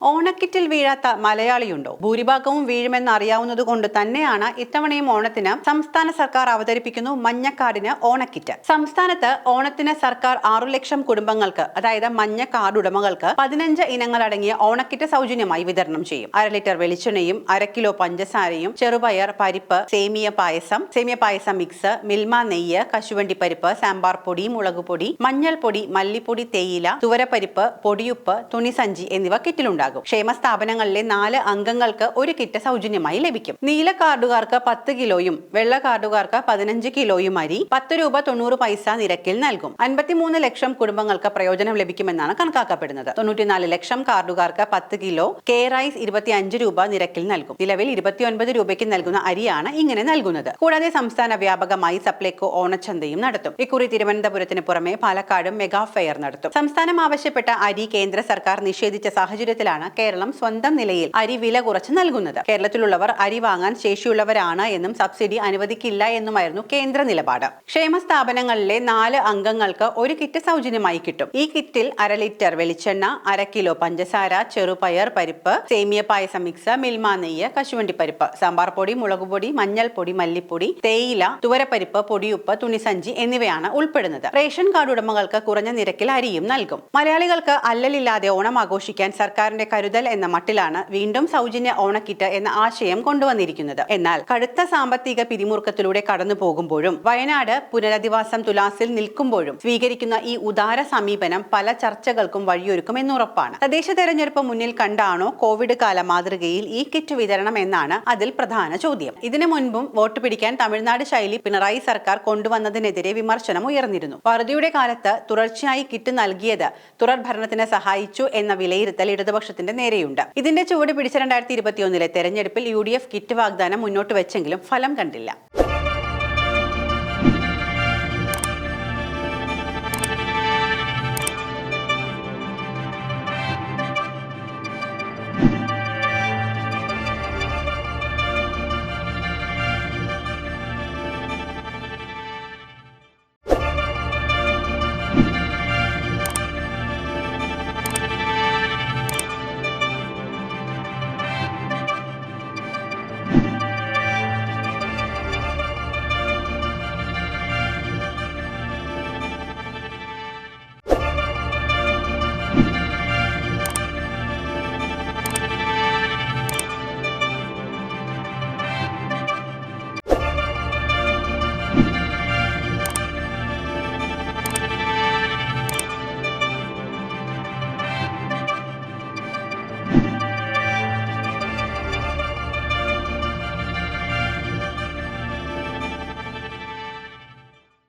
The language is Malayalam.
ഓണക്കിറ്റിൽ വീഴാത്ത മലയാളിയുണ്ടോ? ഭൂരിഭാഗവും വീഴുമെന്ന് അറിയാവുന്നത് കൊണ്ട് തന്നെയാണ് ഇത്തവണയും ഓണത്തിന് സംസ്ഥാന സർക്കാർ അവതരിപ്പിക്കുന്നു മഞ്ഞക്കാർഡിന് ഓണക്കിറ്റ്. സംസ്ഥാനത്ത് ഓണത്തിന് സർക്കാർ 6 ലക്ഷം കുടുംബങ്ങൾക്ക്, അതായത് മഞ്ഞ കാർഡ് ഉടമകൾക്ക് 15 ഇനങ്ങൾ അടങ്ങിയ ഓണക്കിറ്റ് സൗജന്യമായി വിതരണം ചെയ്യും. 1/2 ലിറ്റർ വെളിച്ചെണ്ണയും 1/2 കിലോ പഞ്ചസാരയും ചെറുപയർ, പരിപ്പ്, സേമിയ പായസം മിക്സ്, മിൽമ നെയ്യ്, കശുവണ്ടി പരിപ്പ്, സാമ്പാർ പൊടി, മുളകുപൊടി, മഞ്ഞൾപ്പൊടി, മല്ലിപ്പൊടി, തേയില, തുവരപ്പരിപ്പ്, പൊടിയുപ്പ്, തുണിസഞ്ചി എന്നിവ കിറ്റിലുണ്ടാകും. ക്ഷേമ സ്ഥാപനങ്ങളിലെ 4 അംഗങ്ങൾക്ക് ഒരു കിറ്റ് സൗജന്യമായി ലഭിക്കും. നീല കാർഡുകാർക്ക് 10 കിലോയും വെള്ള കാർഡുകാർക്ക് 15 കിലോയും അരി 10 രൂപ 90 പൈസ നിരക്കിൽ നൽകും. 53 ലക്ഷം കുടുംബങ്ങൾക്ക് പ്രയോജനം ലഭിക്കുമെന്നാണ് കണക്കാക്കപ്പെടുന്നത്. 94 ലക്ഷം കാർഡുകാർക്ക് 10 കിലോ റൈസ് 25 രൂപ നിരക്കിൽ നൽകും. നിലവിൽ 29 രൂപയ്ക്ക് നൽകുന്ന അരിയാണ് ഇങ്ങനെ നൽകുന്നത്. കൂടാതെ സംസ്ഥാന വ്യാപകമായി സപ്ലൈകോ ഓണച്ചന്തയും നടത്തും. ഇക്കുറി തിരുവനന്തപുരത്തിന് പുറമെ പാലക്കാടും മെഗാ ഫെയർ നടത്തും. സംസ്ഥാനം ആവശ്യപ്പെട്ട അരി കേന്ദ്ര സർക്കാർ നിഷേധിച്ച സാഹചര്യത്തിലാണ് കേരളം സ്വന്തം നിലയിൽ അരി വില കുറച്ച് നൽകുന്നത്. കേരളത്തിലുള്ളവർ അരി വാങ്ങാൻ ശേഷിയുള്ളവരാണ് എന്നും സബ്സിഡി അനുവദിക്കില്ല എന്നുമായിരുന്നു കേന്ദ്ര നിലപാട്. ക്ഷേമ സ്ഥാപനങ്ങളിലെ 4 അംഗങ്ങൾക്ക് ഒരു കിറ്റ് സൗജന്യമായി കിട്ടും. ഈ കിറ്റിൽ 1/2 ലിറ്റർ വെളിച്ചെണ്ണ, 1/2 കിലോ പഞ്ചസാര, ചെറുപയർ പരിപ്പ്, സേമിയ പായസം മിക്സ്, മിൽമ നെയ്യ്, കശുവണ്ടി പരിപ്പ്, സാമ്പാർ പൊടി, മുളകുപൊടി, മഞ്ഞൾപ്പൊടി, മല്ലിപ്പൊടി, തേയില, തുവരപ്പരിപ്പ്, പൊടിയുപ്പ്, തുണിസഞ്ചി എന്നിവയാണ് ഉൾപ്പെടുന്നത്. റേഷൻ കാർഡ് ഉടമകൾക്ക് കുറഞ്ഞ നിരക്കിൽ അരിയും നൽകും. മലയാളികൾക്ക് അല്ലലില്ലാതെ ഓണം ആഘോഷിക്കാൻ സർക്കാരിന്റെ കരുതൽ എന്ന മട്ടിലാണ് വീണ്ടും സൗജന്യ ഓണക്കിറ്റ് എന്ന ആശയം കൊണ്ടുവന്നിരിക്കുന്നത്. എന്നാൽ കടുത്ത സാമ്പത്തിക പിരിമുറുക്കത്തിലൂടെ കടന്നു പോകുമ്പോഴും വയനാട് പുനരധിവാസം തുലാസിൽ നിൽക്കുമ്പോഴും സ്വീകരിക്കുന്ന ഈ ഉദാര സമീപനം പല ചർച്ചകൾക്കും വഴിയൊരുക്കുമെന്നുറപ്പാണ്. തദ്ദേശ തെരഞ്ഞെടുപ്പ് മുന്നിൽ കണ്ടാണോ കോവിഡ് കാല മാതൃകയിൽ ഈ കിറ്റ് വിതരണം എന്നാണ് അതിൽ പ്രധാന ചോദ്യം. ഇതിനു മുൻപും വോട്ട് പിടിക്കാൻ തമിഴ്നാട് ശൈലി പിണറായി സർക്കാർ കൊണ്ടുവന്നതിനെതിരെ വിമർശനം ഉയർന്നിരുന്നു. വറുതിയുടെ കാലത്ത് തുടർച്ചയായി കിറ്റ് നൽകിയത് തുടർ ഭരണത്തിന് സഹായിച്ചു എന്ന വിലയിരുത്തൽ ഇടതുപക്ഷത്തിന്റെ നേരെയുണ്ട്. ഇതിന്റെ ചുവട് പിടിച്ച 2021 തെരഞ്ഞെടുപ്പിൽ UDF കിറ്റ് വാഗ്ദാനം മുന്നോട്ട് വെച്ചെങ്കിലും ഫലം കണ്ടില്ല.